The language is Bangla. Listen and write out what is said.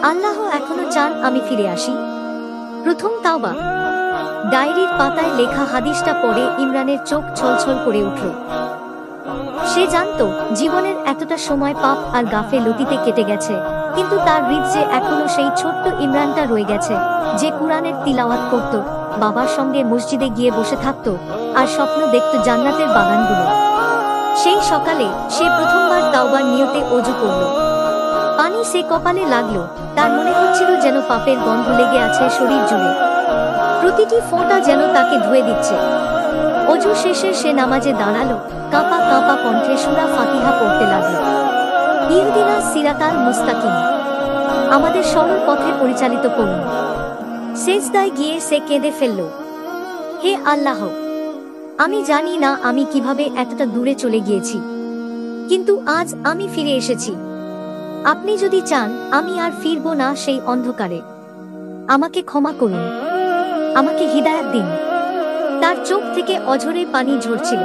আল্লাহ এখনো চান আমি ফিরে আসি। প্রথম তাওবা। ডায়েরির পাতায় লেখা হাদিসটা পড়ে ইমরানের চোখ ছলছল করে উঠল। সে জানতো জীবনের এতটা সময় পাপ আর গাফেলতিতে কেটে গেছে, কিন্তু তার হৃদয়ে এখনো সেই ছোট্ট ইমরানটা রয়ে গেছে, যে কুরআনের তিলাওয়াত করত, বাবার সঙ্গে মসজিদে গিয়ে বসে থাকত, আর স্বপ্ন দেখত জান্নাতের বাগানগুলো। সেই সকালে সে প্রথমবার তাওবার নিয়তে অজু করল। পানি সে কপালে লাগলো, তার মনে হচ্ছিল যেন পাপের গন্ধ লেগে আছে শরীর জুড়ে, প্রতিটি ফোঁটা যেন তাকে ধুয়ে দিচ্ছে। অজু শেষে সে নামাজে দাঁড়ালো, কাঁপা কাঁপা কণ্ঠে সূরা ফাতিহা পড়তে লাগলো। ইহদিনাস সিরাতাল মুস্তাকিম, আমাদের সরল পথে পরিচালিত করুন। সেজদায় গিয়ে সে কেঁদে ফেলল, হে আল্লাহ, আমি জানি না আমি কিভাবে এতটা দূরে চলে গিয়েছি, কিন্তু আজ আমি ফিরে এসেছি। আপনি যদি চান আমি আর ফিরব না সেই অন্ধকারে। আমাকে ক্ষমা করুন, আমাকে হিদায়াত দিন। তার চোখ থেকে অঝরে পানি ঝরছিল।